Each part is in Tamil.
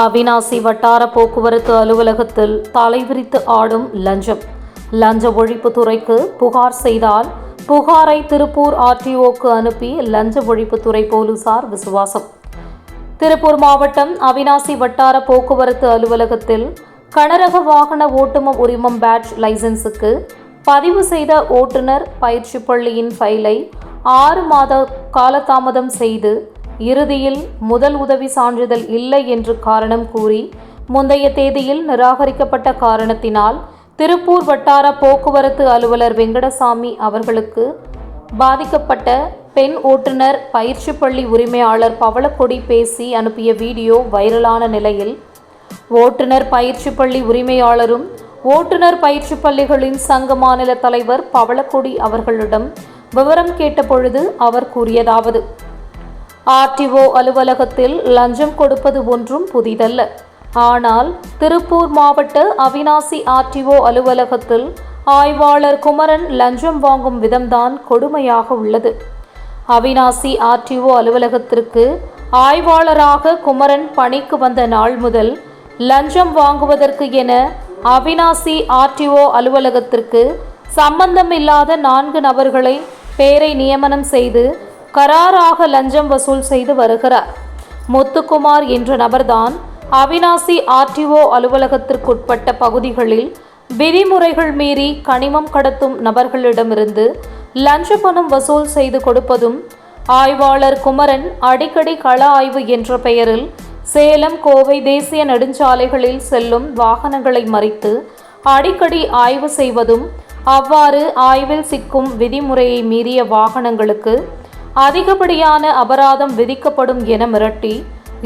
அவிநாசி வட்டார போக்குவரத்து அலுவலகத்தில் தலைவிரித்து ஆடும் லஞ்சம். லஞ்ச ஒழிப்புத்துறைக்கு புகார் செய்தால் புகாரை திருப்பூர் ஆர்டிஓக்கு அனுப்பி லஞ்ச ஒழிப்புத்துறை போலீசார் விசுவாசம். திருப்பூர் மாவட்டம் அவிநாசி வட்டார போக்குவரத்து அலுவலகத்தில் கனரக வாகன ஓட்டும உரிமம் பேட்ஜ் லைசன்ஸுக்கு பதிவு செய்த ஓட்டுநர் பயிற்சி பள்ளியின் ஃபைலை 6 மாத காலதாமதம் செய்து இறுதியில் முதல் உதவி சான்றிதழ் இல்லை என்று காரணம் கூறி முந்தைய தேதியில் நிராகரிக்கப்பட்ட காரணத்தினால் திருப்பூர் வட்டார போக்குவரத்து அலுவலர் வெங்கடசாமி அவர்களுக்கு பாதிக்கப்பட்ட பெண் ஓட்டுநர் பயிற்சி பள்ளி உரிமையாளர் பவளக்கொடி பேசி அனுப்பிய வீடியோ வைரலான நிலையில் ஓட்டுநர் பயிற்சி பள்ளி உரிமையாளரும் ஓட்டுநர் பயிற்சி பள்ளிகளின் சங்க மாநில தலைவர் பவளக்கொடி அவர்களிடம் விவரம் கேட்டபொழுது அவர் கூறியதாவது: ஆர்டிஓ அலுவலகத்தில் லஞ்சம் கொடுப்பது ஒன்றும் புதிதல்ல. ஆனால் திருப்பூர் மாவட்ட அவிநாசி ஆர்டிஓ அலுவலகத்தில் ஆய்வாளர் குமரன் லஞ்சம் வாங்கும் விதம்தான் கொடுமையாக உள்ளது. அவிநாசி ஆர்டிஓ அலுவலகத்திற்கு ஆய்வாளராக குமரன் பணிக்கு வந்த நாள் முதல் லஞ்சம் வாங்குவதற்கு என அவிநாசி ஆர்டிஓ அலுவலகத்திற்கு சம்பந்தமில்லாத 4 நபர்களை பெயரை நியமனம் செய்து கராராக லஞ்சம் வசூல் செய்து வருகிறார். முத்துக்குமார் என்ற நபர்தான் அவிநாசி ஆர்டிஓ அலுவலகத்திற்குட்பட்ட பகுதிகளில் விதிமுறைகள் மீறி கனிமம் கடத்தும் நபர்களிடமிருந்து லஞ்ச பணம் வசூல் செய்து கொடுப்பதும், ஆய்வாளர் குமரன் அடிக்கடி கள ஆய்வு என்ற பெயரில் சேலம் கோவை தேசிய நெடுஞ்சாலைகளில் செல்லும் வாகனங்களை மறித்து அடிக்கடி ஆய்வு செய்வதும், அவ்வாறு ஆய்வில் சிக்கும் விதிமுறையை மீறிய வாகனங்களுக்கு அதிகப்படியான அபராதம் விதிக்கப்படும் என மிரட்டி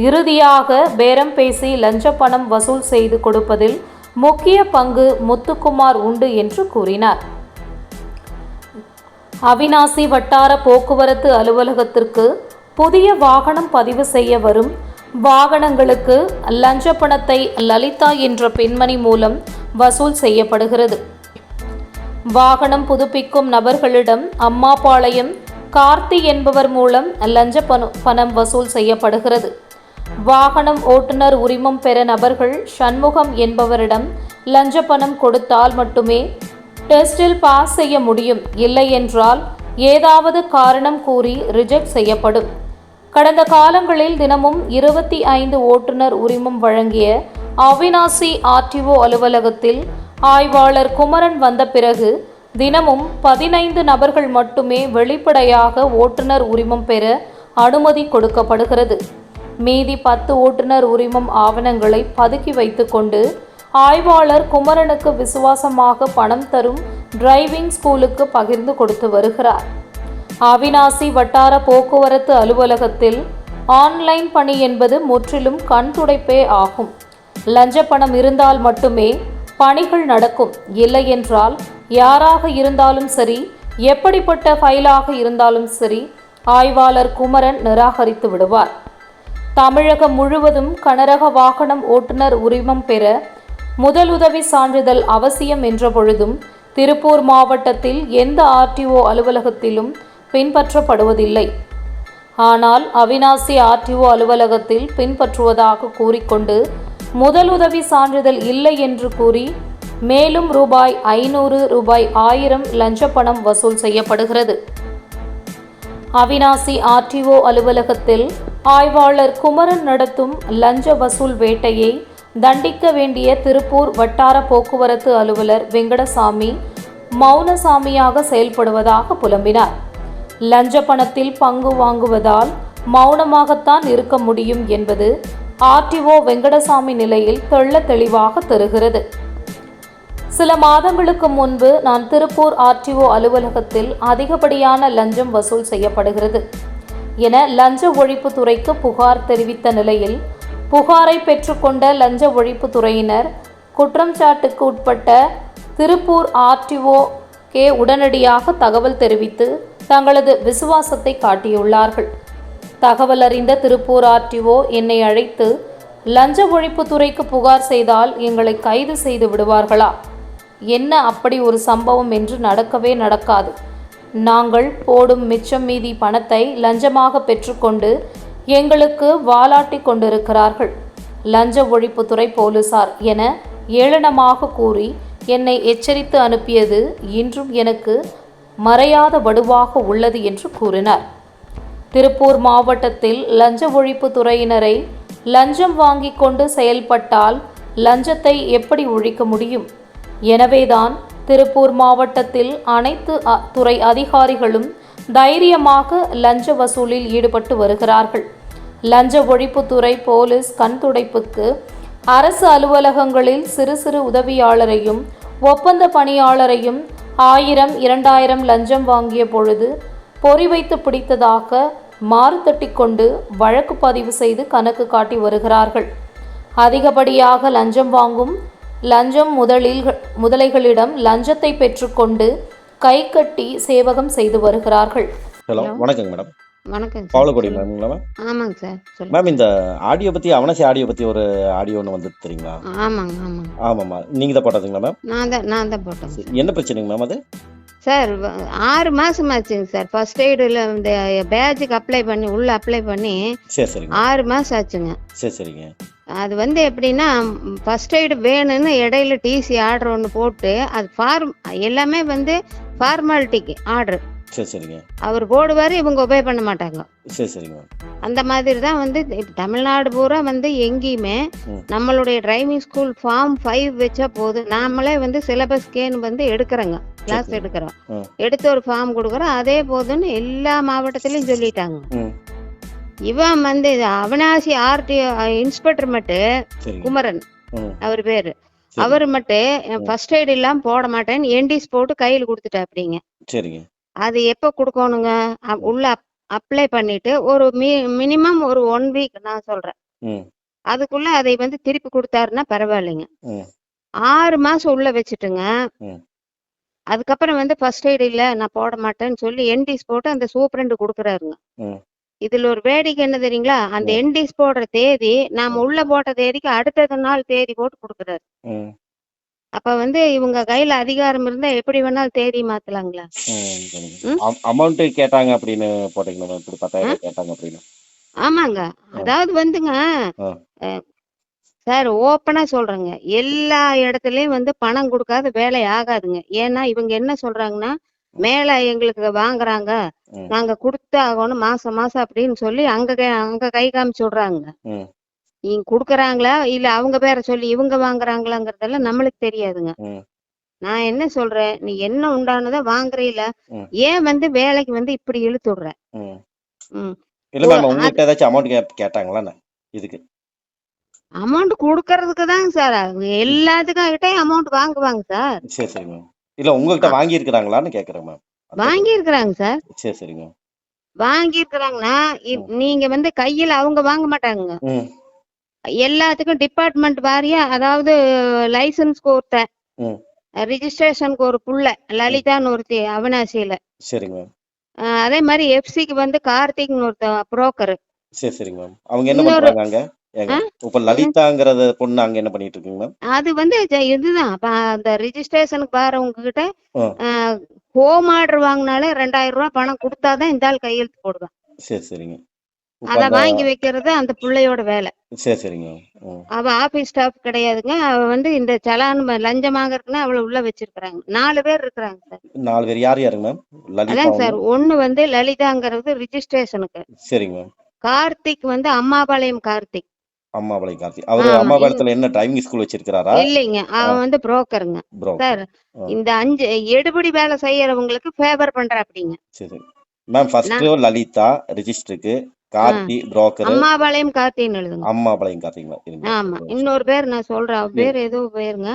இறுதியாக பேரம் பேசி லஞ்ச பணம் வசூல் செய்து கொடுப்பதில் முக்கிய பங்கு முத்துக்குமார் உண்டு என்று கூறினார். அவிநாசி வட்டார போக்குவரத்து அலுவலகத்திற்கு புதிய வாகனம் பதிவு செய்ய வரும் வாகனங்களுக்கு லஞ்ச பணத்தை லலிதா என்ற பெண்மணி மூலம் வசூல் செய்யப்படுகிறது. வாகனம் புதுப்பிக்கும் நபர்களிடம் அம்மாபாளையம் கார்த்தி என்பவர் மூலம் லஞ்ச பணம் வசூல் செய்யப்படுகிறது. வாகனம் ஓட்டுநர் உரிமம் பெற நபர்கள் சண்முகம் என்பவரிடம் லஞ்ச பணம் கொடுத்தால் மட்டுமே டெஸ்டில் பாஸ் செய்ய முடியும், இல்லை என்றால் ஏதாவது காரணம் கூறி ரிஜெக்ட் செய்யப்படும். கடந்த காலங்களில் தினமும் 25 ஓட்டுநர் உரிமம் வழங்கிய அவிநாசி ஆர்டிஓ அலுவலகத்தில் ஆய்வாளர் குமரன் வந்த பிறகு தினமும் 15 நபர்கள் மட்டுமே வெளிப்படையாக ஓட்டுநர் உரிமம் பெற அனுமதி கொடுக்கப்படுகிறது. மீதி 10 ஓட்டுநர் உரிமம் ஆவணங்களை பதுக்கி வைத்துக்கொண்டு ஆய்வாளர் குமரனுக்கு விசுவாசமாக பணம் தரும் டிரைவிங் ஸ்கூலுக்கு பகிர்ந்து கொடுத்து வருகிறார். அவிநாசி வட்டார போக்குவரத்து அலுவலகத்தில் ஆன்லைன் பணி என்பது முற்றிலும் கண் துடைப்பே ஆகும். லஞ்ச பணம் இருந்தால் மட்டுமே பணிகள் நடக்கும், இல்லை என்றால் யாராக இருந்தாலும் சரி, எப்படிப்பட்ட ஃபைலாக இருந்தாலும் சரி, ஆய்வாளர் குமரன் நிராகரித்து விடுவார். தமிழகம் முழுவதும் கனரக வாகனம் ஓட்டுநர் உரிமம் பெற முதலுதவி சான்றிதழ் அவசியம் என்ற பொழுதும் திருப்பூர் மாவட்டத்தில் எந்த ஆர்டிஓ அலுவலகத்திலும் பின்பற்றப்படுவதில்லை. ஆனால் அவிநாசி ஆர்டிஓ அலுவலகத்தில் பின்பற்றுவதாக கூறிக்கொண்டு முதலுதவி சான்றிதழ் இல்லை என்று கூறி மேலும் ரூபாய் 500, ரூபாய் 1000 லஞ்ச பணம் வசூல் செய்யப்படுகிறது. அவிநாசி ஆர்டிஓ அலுவலகத்தில் ஆய்வாளர் குமரன் நடத்தும் லஞ்ச வசூல் வேட்டையை தண்டிக்க வேண்டிய திருப்பூர் வட்டார போக்குவரத்து அலுவலர் வெங்கடசாமி மௌனசாமியாக செயல்படுவதாக புலம்பினார். லஞ்ச பணத்தில் பங்கு வாங்குவதால் மௌனமாகத்தான் இருக்க முடியும் என்பது ஆர்டிஓ வெங்கடசாமி நிலையில் தெள்ள தெளிவாக தெரிகிறது. சில மாதங்களுக்கு முன்பு நான் திருப்பூர் ஆர்டிஓ அலுவலகத்தில் அதிகப்படியான லஞ்சம் வசூல் செய்யப்படுகிறது என லஞ்ச ஒழிப்புத்துறைக்கு புகார் தெரிவித்த நிலையில் புகாரை பெற்றுக்கொண்ட லஞ்ச ஒழிப்புத்துறையினர் குற்றச்சாட்டுக்கு உட்பட்ட திருப்பூர் ஆர்டிஓ உடனடியாக தகவல் தெரிவித்து தங்களது விசுவாசத்தை காட்டியுள்ளார்கள். தகவல் அறிந்த திருப்பூர் ஆர்டிஓ என்னை அழைத்து லஞ்ச ஒழிப்புத்துறைக்கு புகார் செய்தால் எங்களை கைது செய்து விடுவார்களா? என்ன அப்படி ஒரு சம்பவம் என்று நடக்கவே நடக்காது. நாங்கள் போடும் மிச்சம் மீதி பணத்தை லஞ்சமாக பெற்றுக்கொண்டு எங்களுக்கு வாலாட்டி கொண்டிருக்கிறார்கள். லஞ்ச ஒழிப்புத்துறை போலீசார் என ஏளனமாக கூறி என்னை எச்சரித்து அனுப்பியது இன்றும் எனக்கு மறையாத வடுவாக உள்ளது என்று கூறினார். திருப்பூர் மாவட்டத்தில் லஞ்ச ஒழிப்புத்துறையினரை லஞ்சம் வாங்கி கொண்டு செயல்பட்டால் லஞ்சத்தை எப்படி ஒழிக்க முடியும்? எனவேதான் திருப்பூர் மாவட்டத்தில் அனைத்து துறை அதிகாரிகளும் தைரியமாக லஞ்ச வசூலில் ஈடுபட்டு வருகிறார்கள். லஞ்ச ஒழிப்புத்துறை போலீஸ் கண்துடைப்புக்கு அரசு அலுவலகங்களில் சிறு சிறு உதவியாளரையும் ஒப்பந்த பணியாளரையும் 1000, 2000 லஞ்சம் வாங்கிய பொழுது பொறி வைத்து பிடித்ததாக மாறுதட்டி கொண்டு வழக்கு பதிவு செய்து கணக்கு காட்டி வருகிறார்கள். அதிகப்படியாக லஞ்சம் வாங்கும் லஞ்சம் முதலைகளிடம் லஞ்சத்தை பெற்றுக்கொண்டு கை கட்டி சேவகம் செய்து வருகிறார்கள். ஹலோ, வணக்கங்க மேடம். வணக்கம் சார். பாவலக்கோடி மேம்ங்களா மேம்? ஆமாங்க சார், சொல்லுங்க. மேம், இந்த ஆடியோ பற்றி அவனாசி ஆடியோ பற்றி ஒரு ஆடியோ ஒன்று வந்து தெரியுங்களா? ஆமாங்க ஆமாங்க. ஆமாம்மா, நீங்கள் தான் போட்டதுங்களா மேம்? நான் தான் போட்டேன் சார். என்ன பிரச்சனைங்க மேம் அது? சார் 6 மாதம் ஆச்சுங்க சார். ஃபர்ஸ்ட் எய்டில் இந்த பேட்சுக்கு அப்ளை பண்ணி சரி சரிங்க. 6 மாதம் ஆச்சுங்க. சரி சரிங்க. அது வந்து எப்படின்னா, ஃபர்ஸ்ட் எய்டு வேணும்னு இடையில டிசி ஆர்டர் ஒன்று போட்டு, அது எல்லாமே வந்து ஃபார்மாலிட்டிக்கு ஆர்டர் சரி சரிங்க. அவர் போடுவார், இவங்க ஒபே பண்ண மாட்டாங்க. சரி சரிங்க. அந்த மாதிரி தான் வந்து இப்ப தமிழ்நாடு பூரா வந்து எங்கேயுமே நம்மளுடைய டிரைவிங் ஸ்கூல் ஃபார்ம் 5 வச்சா போதும். நாமளே வந்து சிலபஸ் கேன்னு வந்து எடுக்கிறோங்க, கிளாஸ் எடுக்கிறோம், எடுத்து ஒரு ஃபார்ம் கொடுக்குறோம், அதே போதும்னு எல்லா மாவட்டத்திலையும் சொல்லிட்டாங்க. இவன் வந்து அவனாசி ஆர்டிஓ இன்ஸ்பெக்டர் மட்டும் குமரன் அவர் பேரு, அவர் மட்டும் ஃபர்ஸ்ட் எய்ட் இல்லாம போட மாட்டேன்னு என்டிஸ் போட்டு கையில் கொடுத்துட்டா. அப்படிங்க. சரிங்க. அது எப்போ கொடுக்கணுங்க? உள்ள அப்ளை பண்ணிட்டு ஒரு மினிமம் ஒரு 1 வீக் நான் சொல்றேன், அதுக்குள்ள அதை வந்து திருப்பி கொடுத்தாருன்னா பரவாயில்லைங்க. 6 மாசம் உள்ள வச்சுட்டுங்க. அதுக்கப்புறம் வந்து ஃபர்ஸ்ட் எய்ட் இல்ல நான் போட மாட்டேன்னு சொல்லி என்டிஸ் போட்டு அந்த சூப்பரண்டு கொடுக்குறாருங்க. இதுல ஒரு வேடிக்கை என்ன தெரியுங்களா? அந்த என்டிஸ் போடுற தேதி நாம உள்ள போட்ட தேதிக்கு அடுத்த நாள் தேதி போட்டு கொடுக்குறாரு. அப்ப வந்து இவங்க கையில அதிகாரம் இருந்தா எப்படி வேணாலும் தேதி மாத்தலாங்களா? அமௌண்ட் கேட்டாங்க அப்படின்னு போட்டீங்களா? இப்படி 10,000 கேட்டாங்க அப்படின்னு? ஆமாங்க. அதாவது வந்துங்க சார், ஓப்பனா சொல்றேங்க, எல்லா இடத்துலயும் வந்து பணம் கொடுக்காத வேலை ஆகாதுங்க. ஏன்னா இவங்க என்ன சொல்றாங்கன்னா, மேல எங்களுக்கு வாங்குறாங்க, நாங்க கொடுத்து ஆகணும் மாசம் மாசம் அப்படின்னு சொல்லி அங்க கை காமிச்சு விடுறாங்க. நீங்க குடுக்கறாங்களா இல்ல அவங்க பேரை சொல்லி இவங்க வாங்குறாங்களாங்கிறதெல்லாம் நம்மளுக்கு தெரியாதுங்க. நான் என்ன சொல்றேன், நீ என்ன உண்டானதை வாங்குறீல, ஏன் வந்து வேலைக்கு வந்து இப்படி இழுத்து விடுற? அமௌண்ட் குடுக்கறதுக்கு தாங்க சார், எல்லாத்துக்கிட்டே அமௌண்ட் வாங்குவாங்க சார். சரி சரிங்க. இல்ல உங்ககிட்ட வாங்கி இருக்கிறாங்களான்னு கேக்குறேன் மேம். வாங்கி இருக்கிறாங்க சார். சரி சரிங்க. வாங்கி இருக்கிறாங்கன்னா நீங்க வந்து கையில அவங்க வாங்க மாட்டாங்க. எல்லாத்துக்கும் டிபார்ட்மெண்ட் வாரியா, அதாவது லைசன்ஸ்க்கு ஒருத்தன், ரிஜிஸ்ட்ரேஷனுக்கு ஒரு புள்ள லலிதான்னு ஒருத்தி அவனாசியில. சரிங்க. அதே மாதிரி எஃப்சிக்கு வந்து கார்த்திக்னு ஒருத்தன் புரோக்கர். சரி சரிங்க மேம். அவங்க என்ன பண்றாங்க அங்க? இப்ப லலிதாங்கறத பொண்ணு அங்க என்ன பண்ணிட்டு இருக்கீங்க மேம்? அது வந்து இதுதான் அந்த ரிஜிஸ்ட்ரேஷனுக்கு வரவங்க கிட்ட ஹோம் ஆர்டர் வாங்கினாலே 2000 ரூபாய் பணம் கொடுத்தாதான் இந்த ஆள் கையெழுத்து போடுவான். சரி சரிங்க. அத வாங்கி வைக்கிறது அந்த பிள்ளையோட வேலை. சரி சரிங்க. அவ ஆபீஸ் ஸ்டாஃப் கிடையாதுங்க. அவ வந்து இந்த சலான் லஞ்சம் வாங்குறதுக்குன்னா அவளை உள்ள வச்சிருக்காங்க. 4 பேர் இருக்கிறாங்க சார். 4 பேர் யார் யாருங்க மேம்? அதான் சார், ஒண்ணு வந்து லலிதாங்கிறது ரிஜிஸ்ட்ரேஷனுக்கு. சரிங்க. கார்த்திக் வந்து அம்மாபாளையம் கார்த்திக். அம்மாபாளையம் கார்த்திக். அவரு அம்மாபாளையத்துல என்ன டிரைவிங் ஸ்கூல் வச்சிருக்காரா? இல்லைங்க, அவன் வந்து புரோக்கருங்க சார். இந்த 5 எடுபடி வேலை செய்யறவங்களுக்கு ஃபேவர் பண்ற அப்படிங்க. சரி மேம். ஃபர்ஸ்ட் லலிதா ரிஜிஸ்டருக்கு, கார்த்தி புரோக்கர், அம்மாபாளையம் கார்த்தின்னு எழுதுங்க. அம்மாபாளையம் கார்த்திங்களா? ஆமா. இன்னொரு பேர் நான் சொல்றேன், பேர் ஏதோ பேருங்க.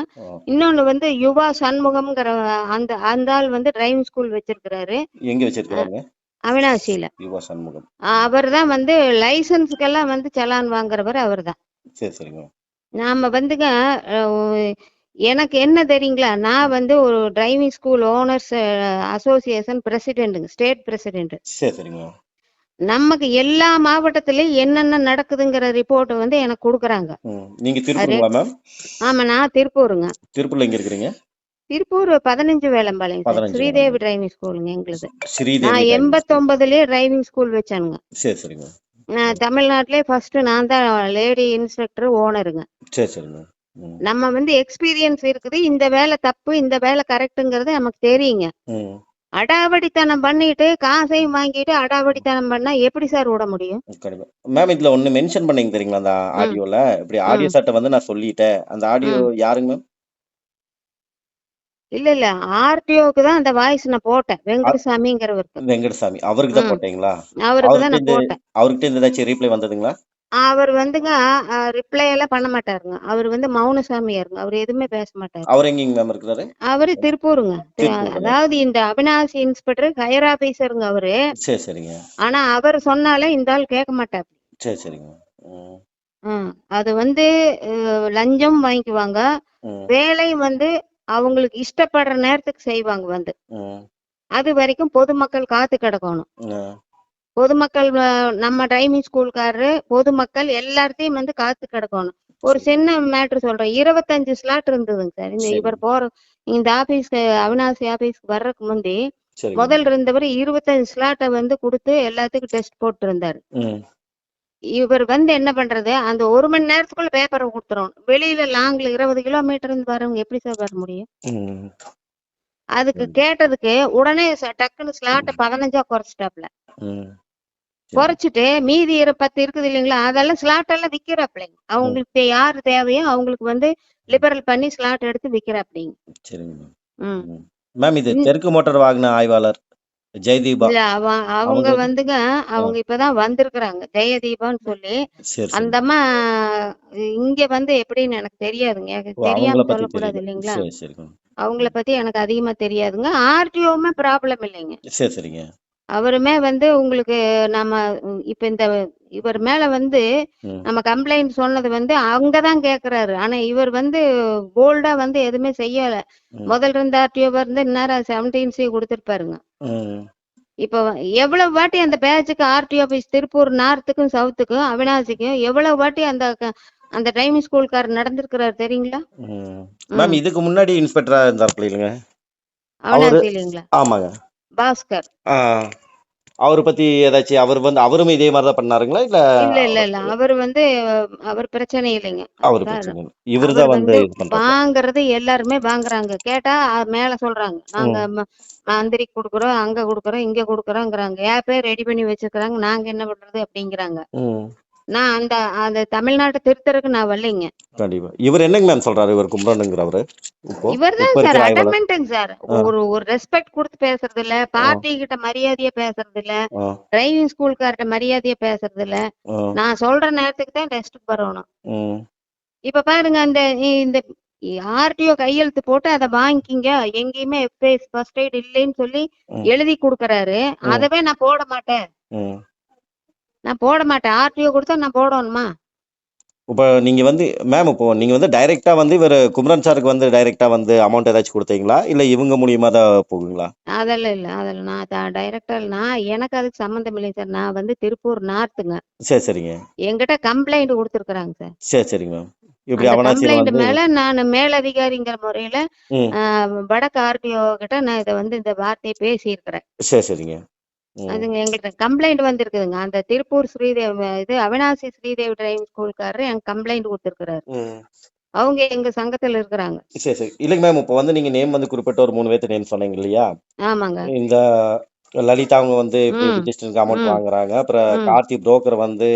இன்னொன்னு வந்து யுவா சண்முகம்ங்கிற அந்த ஆள் வந்து டிரைவிங் ஸ்கூல் வச்சிருக்கிறாரு. எங்க வச்சிருக்காங்க? அவினாசியில. யுவா சண்முகம். அவர் தான் வந்து லைசன்ஸ்க்கெல்லாம் வந்து சலான் வாங்குறவர் அவர் தான். சரி சரிங்க. நாம வந்துங்க எனக்கு என்ன தெரியுங்களா, நான் வந்து ஒரு டிரைவிங் ஸ்கூல் ஓனர்ஸ் அசோசியேஷன் பிரசிடென்ட்டுங்க, ஸ்டேட் பிரசிடென்ட். சரி சரிங்க. நமக்கு எல்லா மாவட்டத்திலயும் என்னென்ன நடக்குதுங்கிற ரிப்போர்ட் வந்து எனக்கு கொடுக்குறாங்க. நீங்க திருப்பூருங்களா மேம்? ஆமா, நான் திருப்பூருங்க. திருப்பூர்ல எங்க இருக்கீங்க? திருப்பூர் 15 வேலம்பாளையம், ஸ்ரீதேவி டிரைவிங் ஸ்கூலுங்க எங்களுது. ஸ்ரீதேவி. நான் 89லயே டிரைவிங் ஸ்கூல் வச்சானுங்க. சரி சரிங்க. நான் தமிழ்நாட்டிலே ஃபர்ஸ்ட் நான் தான் லேடி இன்ஸ்பெக்டர் ஓனருங்க. சரி சரிங்க. ம் நம்ம வந்து எக்ஸ்பீரியன்ஸ் இருக்குது, இந்த வேலை தப்பு இந்த வேலை கரெக்ட்டுங்கிறது நமக்கு தெரியுங்க. ம் அடாவடித்தனம் பண்ணிட்டு காசையும் வாங்கிட்டு அடாவடித்தனம் பண்ணா எப்படி சார் விட முடியும்? கண்டிப்பா. மேம் இதுல ஒண்ணு மென்ஷன் பண்ணீங்க தெரியுங்களா? அந்த ம் ஆடியோல இப்படி ஆடியோ ம் சார்ட்ட வந்து நான் சொல்லிட்டேன். அந்த ஆடியோ ம் யாருங்க மேம்? இல்ல ஆர்டிஓக்கு தான் அந்த வாய்ஸ் நான் போட்டேன், அ வெங்கடசாமிங்கிறவருக்கு. வெங்கடசாமி. அவருக்கு தான் ம் போட்டீங்களா? அவருக்கு தான் நான் அவர்கிட்டருந்து போட்டேன். அவர்கிட்டருந்து ஏதாச்சும் ரீப்ளை வந்ததுங்களா? அவர் வந்துங்க ரிப்ளை எல்லாம் பண்ண மாட்டாருங்க. அவர் வந்து மௌனசாமியாருங்க. அவர் எதுவுமே பேச மாட்டாரு. அவர் எங்கேங்க மேம் இருக்கிறாரு? அவரு திருப்பூருங்க. திருப்பூர் தானே? அதாவது இந்த அவினாசி இன்ஸ்பெக்டர் ஹையர் ஆபீசருங்க அவரு. சரி சரிங்க. ஆனா அவர் சொன்னாலே இந்த ஆள் கேட்க மாட்டாரு. சரி சரிங்க. ம் அது வந்து லஞ்சம் வாங்கிக்குவாங்க. ம் வேலை வந்து அவங்களுக்கு இஷ்டப்படுற நேரத்துக்கு செய்வாங்க வந்து. ம் அது வரைக்கும் பொதுமக்கள் காத்து கிடக்கணும். ம் பொதுமக்கள் நம்ம டிரைவிங் ஸ்கூல்காரரு பொதுமக்கள் எல்லார்த்தையும் வந்து காத்து கிடக்கணும். ஒரு சரி சின்ன மேட்ரு சொல்றேன். 25 ஸ்லாட் இருந்ததுங்க சார். சரி இவர் இந்த ஆபீஸ்க்கு அவினாசி ஆபீஸ்க்கு வர்றதுக்கு முந்தி சரிங்க. முதல் இருந்தவர் 25 ஸ்லாட்டை வந்து கொடுத்து எல்லாத்துக்கும் டெஸ்ட் போட்டு இருந்தாரு. ம் இவர் வந்து என்ன பண்றது, அந்த 1 மணி நேரத்துக்குள்ள பேப்பரை கொடுத்துரும். வெளியில லாங்ல 20 கிலோமீட்டர் இருந்து வரவங்க எப்படி சார் வர முடியும்? ம் அதுக்கு ம் கேட்டதுக்கு உடனே டக்குன்னு ஸ்லாட்டை 15ஆ குறைச்சிட்டாப்ல. ம் சரி. குறைச்சிட்டு மீதி 10 இருக்குது இல்லைங்களா, அதெல்லாம் ஸ்லாட் எல்லாம் விக்கிறாப்லைங்க. ம் அவங்களுக்கு யாரு தேவையோ அவங்களுக்கு வந்து லிபரல் பண்ணி ஸ்லாட் எடுத்து விக்கிறாப்லைங்க. சரிங்க மேம். ம் ம். மேம் இது இந்- தெற்கு மோட்டார் வாகன ஆய்வாளர் ஜெயதீபா இல்ல அவங்க அவங்க வந்துங்க, ஆ அவங்க இப்பதான் வந்திருக்கிறாங்க ஜெயதீபான்னு சொல்லி. சரி சரி. அந்த அம்மா இங்க வந்து எப்படின்னு எனக்கு தெரியாதுங்க. எனக்கு ஓ அவங்கள தெரியாம பத்தி சொல்லக்கூடாது தெரியல. இல்லைங்களா. சரி சரிங்க. அவங்கள பத்தி எனக்கு அதிகமா தெரியாதுங்க. ஆர்டிஓவுமே ப்ராப்ளம் இல்லைங்க. சரி சரிங்க. அவருமே வந்து உங்களுக்கு நம்ம இப்ப இவர் மேல வந்து ம் நம்ம கம்ப்ளைண்ட் சொன்னது வந்து அங்கதான் கேக்குறாரு. ஆனா இவர் வந்து போல்டா வந்து எதுவுமே செய்யல. ம் முதல்ல இருந்த ஆர்டிஓ வந்து இந்நேரம் 17C கொடுத்துருப்பாருங்க. ம் இப்ப எவ்வளவு வாட்டி அந்த பேட்சுக்கு ஆர்டிஓ ஆபீஸ் திருப்பூர் நார்த்துக்கும் சவுத்துக்கும் அவினாசிக்கும் எவ்வளவு வாட்டி அந்த டிரைவிங் ஸ்கூல்காரர் நடந்திருக்கிறாரு தெரியுங்களா? ம். ம் மேம் இதுக்கு முன்னாடி இன்ஸ்பெக்டரா இருந்தாப்ல இல்லைங்க? அவரு அவினாசி இல்லைங்களா? ஆமாங்க. பாஸ்கர். ஆ அவர பத்தி ஏதாச்சும் அவர் வந்து அவரும் இதே மாரி தான் பண்ணாருங்களா? இல்ல இல்ல அவர் வந்து அவர் பிரச்சனை இல்லைங்க. அவரு சார் பிரச்சனை இல்ல. இவரு அவர் தான் வந்து வந்து இது பண்றாப்ல. வாங்குறது எல்லாருமே வாங்குறாங்க. கேட்டா மேல சொல்றாங்க, நாங்க ம் மந்திரிக்கு கொடுக்குறோம், அங்க கொடுக்குறோம், இங்க கொடுக்குறோங்கிறாங்க. ஏன் பேர் ரெடி பண்ணி வச்சிருக்கிறாங்க, நாங்க என்ன பண்றது அப்படிங்கிறாங்க. ம். நான் அந்த தமிழ்நாட்டை திருத்தறதுக்கு நான் வரலைங்க. கண்டிப்பா. இவரு என்னங்க மேம் சொல்றாரு? இவரு குமரனுங்கிறவரு இப்போ? இவர் தான் இப்ப சார் இருக்கிற ஆய்வாளர். அடமெண்ட்டுங்க சார். ஆ ஒரு ஒரு ரெஸ்பெக்ட் கொடுத்து பேசுறது இல்ல, ஆ பார்ட்டி கிட்ட மரியாதையா பேசுறது இல்ல, ஆ டிரைவிங் ஸ்கூல்கார்ட்ட மரியாதையா பேசுறது இல்ல. ஆ நான் சொல்ற நேரத்துக்கு தான் டெஸ்ட்டுக்கு வரணும். ம் இப்ப பாருங்க, இந்த ஆர்டிஓ கையெழுத்து போட்டு அதை வாங்கிக்கிங்க, எங்கேயுமே ஃபர்ஸ்ட் எய்ட் இல்லைன்னு சொல்லி ம் எழுதி கொடுக்கறாரு. ம் அதவே நான் போட மாட்டேன். ம். ஆர்டிஓ கொடுத்தா நான் போடணுமா? இப்ப நீங்க வந்து மேம் இப்போ நீங்க வந்து டைரக்ட்டா வந்து இவரு குமரன் சாருக்கு வந்து டைரக்ட்டா வந்து அமௌண்ட் ஏதாச்சும் குடுத்தீங்களா? இல்ல இவங்க மூலியமா தான் போகுங்களா? அதெல்லாம் இல்ல. அதெல்லாம் நான் டைரக்டர் எனக்கு அதுக்கு சம்மந்தம் இல்லைங்க சார். நான் வந்து திருப்பூர் நார்த்துங்க. சரி சரிங்க. என்கிட்ட கம்ப்ளைண்ட் கொடுத்துருக்குறாங்க சார். சரி சரிங்க மேம். இப்படி அந்த அவனாசியில கம்ப்ளைண்ட் வந்து மேல நான் மேலதிகாரிங்கிற முறையில ம். வடக்கு ஆர்டிஓ கிட்ட நான் இதை வந்து இந்த வார்த்தையை பேசியிருக்கிறேன். சரி சரிங்க. ம். அதுங்க எங்கிட்ட கம்ப்ளைண்ட் வந்திருக்குதுங்க. அந்த திருப்பூர் ஸ்ரீதேவ் அவினாசி ஸ்ரீதேவி டிரைவிங் ஸ்கூல்காரரு எனக்கு கம்ப்ளைண்ட் கொடுத்துருக்கிறாரு. ம். அவங்க எங்க சங்கத்துல இருக்கிறாங்க. சரி சரி. இல்லைங்க மேம் இப்போ வந்து நீங்க நேம் வந்து குறிப்பிட்ட ஒரு 3 பேத்து நேம் சொன்னீங்க இல்லையா? ஆமாங்க. இந்த லலிதா அவங்க வந்து இப்படி ம் ரிஜிஸ்டருக்கு அமௌண்ட் ம் வாங்குறாங்க. அப்புறம் ம் கார்த்தி புரோக்கர் வந்து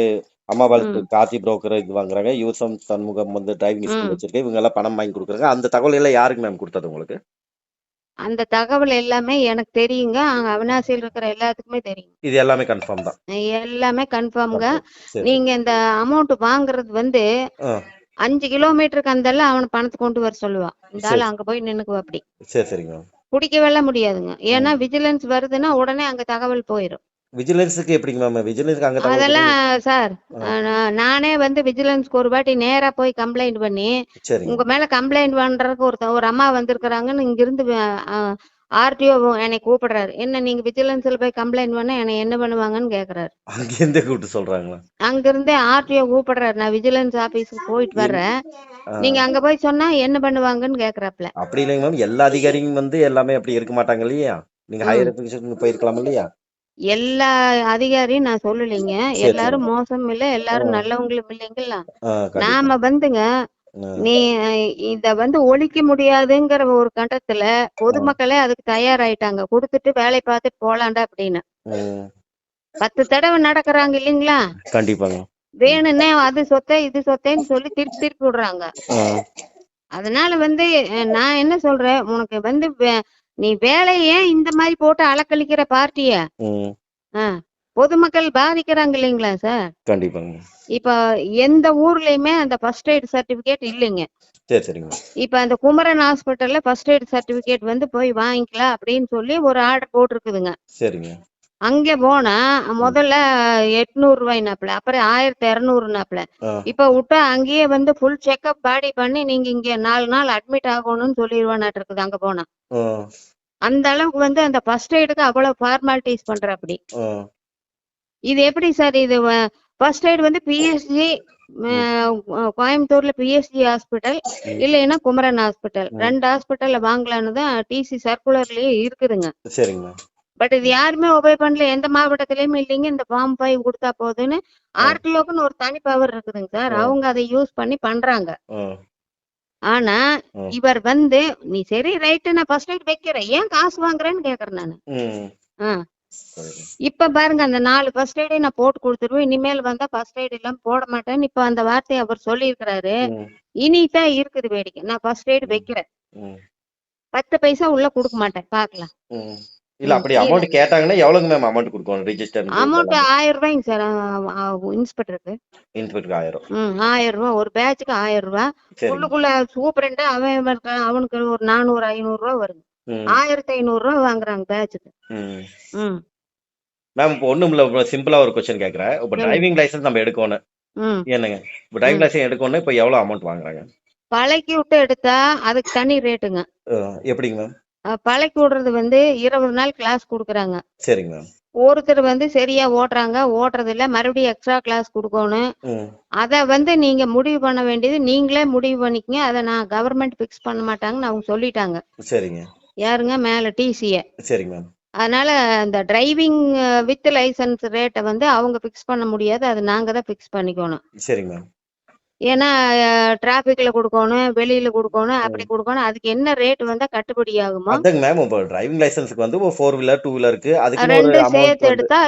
அம்மாபாளுக்கு ம் கார்த்தி புரோக்கர் இது வாங்குறாங்க. யூசம் சண்முகம் வந்து டிரைவிங் ஸ்கூல் ம் வச்சிருக்கு. இவங்க எல்லாம் பணம் வாங்கி குடுக்குறாங்க. அந்த தகவல் எல்லாம் யாருக்கு மேம் குடுத்தது உங்களுக்கு? அந்த தகவல் எல்லாமே எனக்கு தெரியுங்க. அங்க அவினாசியில் இருக்கிற எல்லாத்துக்குமே தெரியும். இது எல்லாமே கன்ஃபார்ம் தான். எல்லாமே கன்ஃபார்ம்ங்க. கன்ஃபார்ம். சரி சரி. நீங்க இந்த அமௌண்ட் வாங்குறது வந்து ஆ 5 கிலோமீட்டருக்கு அந்தெல்லாம் அவனை பணத்தை கொண்டு வர சொல்லுவான். இந்த சரி ஆள் அங்க போய் நின்னுக்குவா அப்படி. சரி சரிங்க மேம். பிடிக்கவே முடியாதுங்க. ஏன்னா ம். விஜிலன்ஸ் வருதுன்னா உடனே அங்க தகவல் போயிடும். விஜிலன்ஸுக்கு எப்படிங்க மேம்? விஜிலன்ஸ்க்கு அங்க தகவல் அதெல்லாம் குடுங்க. சார் ஆ நானே வந்து விஜிலன்ஸ்க்கு ஒரு வாட்டி நேரா போய் கம்ப்ளைண்ட் பண்ணி, சரிங்க. உங்க மேல கம்ப்ளைண்ட் பண்றதுக்கு ஒரு அம்மா வந்திருக்கிறாங்கன்னு இங்கிருந்து ஆர்டிஓ என்னை கூப்பிடுறாரு. என்ன நீங்க விஜிலன்ஸ்ல போய் கம்ப்ளைண்ட் பண்ண என்னை என்ன பண்ணுவாங்கன்னு கேக்குறாரு. அங்கேருந்தே கூப்பிட்டு சொல்றாங்களா? அங்கிருந்தே ஆர்டிஓ கூப்பிடுறாரு. நான் விஜிலன்ஸ் ஆபீஸுக்கு போயிட்டு என் வர்றேன், ஆ நீங்க அங்க போய் சொன்னா என்ன பண்ணுவாங்கன்னு கேக்குறாப்ல. அப்படி இல்லைங்க மேம். எல்லா அதிகாரியும் வந்து எல்லாமே அப்படி இருக்க மாட்டாங்க இல்லையா? நீங்க ம் ஹையர் ஆஃபீஸருக்கு போயிருக்கலாம் இல்லையா? எல்லா அதிகாரியும் நான் சொல்லலைங்க. சரி எல்லாரும் சரிங்க. மோசம் இல்ல, ஆ எல்லாரும் நல்லவங்களும் இல்லைங்களா? கண்டிப்பா. நாம வந்துங்க, ஆ நீ இத ஒழிக்க முடியாதுங்கிற ஒரு கட்டத்துல ஆ பொதுமக்களே அதுக்கு தயாராயிட்டாங்க. குடுத்துட்டு வேலைய பார்த்துட்டு போலாம்டா அப்படின்னு. ம் 10 தடவ நடக்குறாங்க இல்லைங்களா? கண்டிப்பாங்க. வேணும்னே அது சொத்தை, இது சொத்தைன்னு சொல்லி திருப்பி திருப்பி விடுறாங்க. ஆ அதனால நான் என்ன சொல்றேன், உனக்கு நீ வேலைய ஏன் இந்த மாரி போட்டு அலக்களிக்கிற பார்ட்டிய? ம் ஆ. பொதுமக்கள் பாதிக்கிறாங்க இல்லைங்களா சார்? கண்டிப்பாங்க. இப்ப எந்த ஊர்லயுமே அந்த ஃபர்ஸ்ட் எய்ட் சர்டிபிகேட் இல்லைங்க. சரி சரிங்க. இப்ப அந்த குமரன் ஹாஸ்பிட்டல்ல ஃபர்ஸ்ட் எய்ட் சர்டிபிகேட் போய் வாங்கிக்கலாம் அப்படின்னு சொல்லி ஒரு ஆர்டர் போட்டிருக்குதுங்க. சரிங்க. அங்க போனா ம் முதல்ல 800 ரூபாய்னாப்ல, அப்புறம் 1200னாப்ல. ஆ இப்ப விட்டா அங்கேயே ஃபுல் செக்அப் பாடி பண்ணி நீங்க இங்க 4 நாள் அட்மிட் ஆகணும்னு சொல்லிடுவானாட்டு இருக்குது அங்க போனா. ஆ அந்த அளவுக்கு அந்த ஃபர்ஸ்ட் எய்டுக்கு அவ்வளவு ஃபார்மாலிட்டிஸ் பண்றாப்படி. ஆ இது எப்படி சார் இது ஃபர்ஸ்ட் எய்ட் பிஎஸ்ஜி ம் கோயம்புத்தூர்ல பிஎஸ்ஜி ஹாஸ்பிட்டல் ம் இல்லைன்னா குமரன் ஹாஸ்பிட்டல் ம் 2 ஹாஸ்பிட்டல்ல வாங்கலான்னு தான் டிசி சர்க்குலர்லயே இருக்குதுங்க. சரிங்க. பட் இது யாருமே ஒபே பண்ணல. எந்த மாவட்டத்திலயுமே இல்லைங்க. இந்த ஃபார்ம் 5 கொடுத்தா போதுன்னு ஆ ஆர்டிஓக்குன்னு ஒரு தனி பவர் இருக்குதுங்க சார். ஆ அவங்க அதை யூஸ் பண்ணி பண்றாங்க. ஆ ஆனா ஆ இவர் நீ சரி ரைட்டு நான் ஃபர்ஸ்ட் எய்ட் வைக்கிறேன், ஏன் காசு வாங்குறேன்னு கேக்குறேன் நானு. ம் ஆ. சரிங்க. இப்ப பாருங்க அந்த 4 ஃபர்ஸ்ட் எய்டே நான் போட்டு கொடுத்துருவேன். இனிமேல் வந்தா ஃபர்ஸ்ட் எய்ட் எல்லாம் போட மாட்டேன்னு இப்ப அந்த வார்த்தையை அவர் சொல்லியிருக்கிறாரு. ம் இனிதான் இருக்குது வேடிக்கை. நான் ஃபர்ஸ்ட் எய்ட் ம் வைக்கிறேன், ம் 10 பைசா உள்ள கொடுக்க மாட்டேன், பாக்கலாம். ம் இல்ல அப்படி இல்ல அமௌண்ட் கேட்டாங்கன்னா எவ்வளவுங்க மேம் அமௌண்ட் கொடுக்கணும் ரிஜிஸ்டர் அமௌண்ட் இதெல்லாம் 1000 ரூபாய்ங்க சார். இன்ஸ்பெக்டருக்கு இன்ஸ்பெக்டருக்கு 1000. 1000 ரூபாய் ஒரு பேட்சுக்கு 1000 ரூபாய். சரிங்க. உள்ளுக்குள்ள சூப்பரண்ட் அவனுக்கு ஒரு 400 500 ரூபாய் வருது. ம் 1500 ரூபாய் வாங்குறாங்க பேட்சுக்கு. ம் ம் மேம் இப்போ ஒண்ணும் இல்ல சிம்பிளா ஒரு கொஸ்டின் கேக்குறேன். இப்போ சொல்லுங்க. டிரைவிங் லைசென்ஸ் நம்ம எடுக்கணும் ம் என்னங்க? இப்போ டிரைவிங் ம் லைசென்ஸ் எடுக்கணும்னா இப்போ எவ்வளவு அமௌண்ட் வாங்குறாங்க? பழக்கி விட்டு எடுத்தா அதுக்கு தனி ரேட்டுங்க. எப்படிங்க மேம்? பழக்கி விடுறது 20 நாள் கிளாஸ் கொடுக்குறாங்க. சரிங்க மேம். ஒருத்தர் சரியா ஓட்டுறாங்க, ஓட்டுறது இல்ல, மறுபடியும் எக்ஸ்ட்ரா கிளாஸ் கொடுக்கணும். ம் அத நீங்க முடிவு பண்ண வேண்டியது நீங்களே முடிவு பண்ணிக்கங்க. அதை நான் கவர்மெண்ட் பிக்ஸ் பண்ண மாட்டாங்கன்னு அவங்க சொல்லிட்டாங்க. சரிங்க. யாருங்க மேல டிசிய. சரிங்க மேம். அதனால அந்த டிரைவிங் வித் லைசன்ஸ் ரேட்டை அவங்க பிக்ஸ் பண்ண முடியாது. அது நாங்க தான் பிக்ஸ் பண்ணிக்கணும். சரிங்க மேம். ஏன்னா டிராபிக்ல கொடுக்கணும், வெளியில கொடுக்கணும், அப்படி ம் கொடுக்கணும். அதுக்கு என்ன ரேட் வந்தா கட்டுப்படி ஆகுமோ அதாங்க மேம் இப்போ டிரைவிங் லைசென்ஸ்க்கு வந்து ஒரு 4 வீலர் 2 வீலருக்கு அதுக்குன்னு ஒரு ரெண்டும் அமௌண்ட் சேர்த்து வந்து எடுத்தா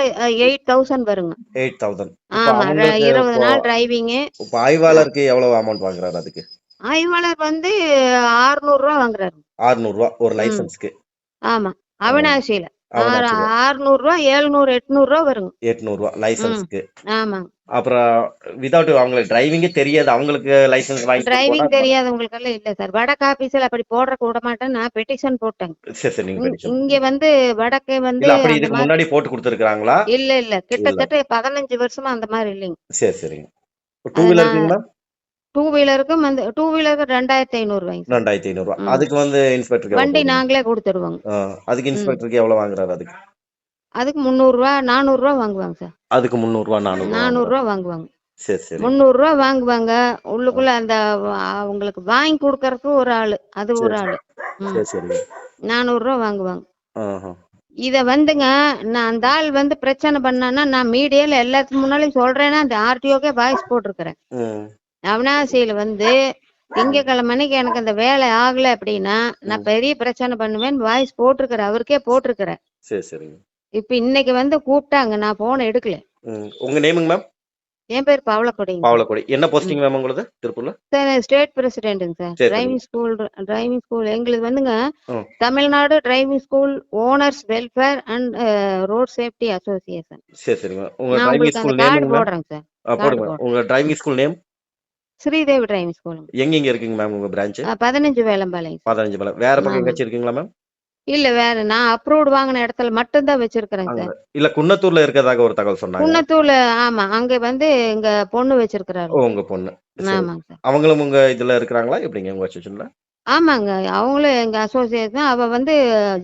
8000 வருங்க. 8000. இப்போ ஆமா. அவங்களுக்கு 20 இப்போ நாள் டிரைவிங்கு. இப்போ ஆய்வாளருக்கு எவ்வளவு அமௌண்ட் வாங்குறாரு அதுக்கு? ஆய்வாளர் 600 ரூபா வாங்குறாரு. 600 ரூபா ஒரு ம் லைசென்ஸ்க்கு. ஆமா. அவினாசியில அவனாச்சில 600 ரூபா 700 800 ரூபா வருங்க. 800 ரூபா ம் லைசென்ஸ்க்கு. ஆமாங்க. அப்புறம் வித்தவுட் அவங்களுக்கு டிரைவிங்கே தெரியாது அவங்களுக்கு லைசென்ஸ் வாங்கிட்டு போனா டிரைவிங் தெரியாதவங்களுக்கெல்லாம் இல்ல சார். வடக்கு ஆபீஸ்ல அப்படி போடுறக்கு விட மாட்டேன். நான் பெட்டிஷன் போட்டேங்க. சரி சரி நீங்க பெட்டிஷன் இங்க வடக்கு இல்ல அப்படி அந்த இதுக்கு மாதிரி முன்னாடி போட்டு கொடுத்துருக்காங்களா? இல்ல இல்ல. கிட்டத்தட்ட 15 வருஷமா அந்த மாதிரி இல்லைங்க. சரி சரிங்க. டூ அது நான் வீலருக்குங்களா? டூ வீலருக்கும் 2500 ரூபாய்ங்க சார். 2500 ரூபா. ம் அதுக்கு வந்து இன்ஸ்பெக்டருக்கு எவ்வளவு வண்டி போகுதுங்க? நாங்களே கொடுத்துருவோங்க. அதுக்கு ம் இன்ஸ்பெக்டருக்கு எவ்வளவு வாங்குறாரு அதுக்கு? அதுக்கு 300 ரூபா 400 ரூபா வாங்குவாங்க சார். அதுக்கு 300 ரூபா 400 ரூபா 400 வாங்குறாரு. ரூபா வாங்குவாங்க. சரி சரி. 300 ரூபா வாங்குவாங்க. ஆ, உள்ளுக்குள்ள அவங்களுக்கு வாங்கி கொடுக்கறதுக்கு ஒரு ஆளு, அது சரி ஒரு சரி. ஆளு. ம் சரி சரிங்க. 400 ரூபா வாங்குவாங்க. ஆஹா. இத நான் அந்த ஆள் பிரச்சனை பண்ணான்னா நான் மீடியால எல்லாத்துக்கு முன்னாலையும் சொல்றேன்னா அந்த ஆர்டிஓக்கே வாய்ஸ் போட்டிருக்கிறேன். ம் அவினாசியில ம் திங்கக்கிழமை அன்னைக்கு எனக்கு அந்த வேலை ஆகல அப்படின்னா நான் ம் பெரிய பிரச்சனை பண்ணுவேன் வாய்ஸ் போட்டிருக்கிறேன். அவருக்கே போட்டிருக்கிறேன். சரி சரிங்க. இப்ப இன்னைக்கு கூப்பிட்டாங்க, நான் போன் எடுக்கல. உங்க நேமுங்க மேம்? என் பேர் பவளக்கொடிங்க சார். பாவலக்கோடி. என்ன ம் போஸ்டிங் மேம் உங்களுது திருப்பூர்ல? ஸ்டேட் பிரசிடென்ட்டுங்க சார். சரி சரிங்க. டிரைவிங் ஸ்கூல் எங்களுக்கு ம் Tamil Nadu driving school owners welfare and road safety association. சரி சரிங்க. உங்க நான் டிரைவிங் உங்களுக்கு அந்த ஸ்கூல் கார்டு நேமுங்க மேம்? போடுறேங்க சார். கார்டு போடுங்க. போடுறேன். உங்க driving school name? Sridevi driving ஸ்கூலுங்க. எங்க இருக்குங்க மேம் உங்க பிரான்ச்? 15 வேலம்பாளையம் சார். 15 மேல வேற பக்கம் ஆமா. எங்கேயாச்சும் இருக்குங்களா மேம்? இல்ல வேற நான் அப்ரூவ்டு வாங்கின இடத்துல மட்டும்தான் வச்சிருக்கிறேங்க அங்க சார். இல்ல குன்னத்தூர்ல இருக்கறதாக ஒரு தகவல் சொன்னாங்க. குன்னத்தூர்ல ஆமா. அங்க எங்க பொண்ணு வச்சிருக்கிறாருங்க. உங்க பொண்ணு. சரி. ஆமாங்க சார். அவங்களும் உங்க இதுல இருக்கிறாங்களா? எப்படிங்க உங்க அசோசியேஷன்ல? ஆமாங்க. அவங்களும் எங்க அசோசியேஷன். அவ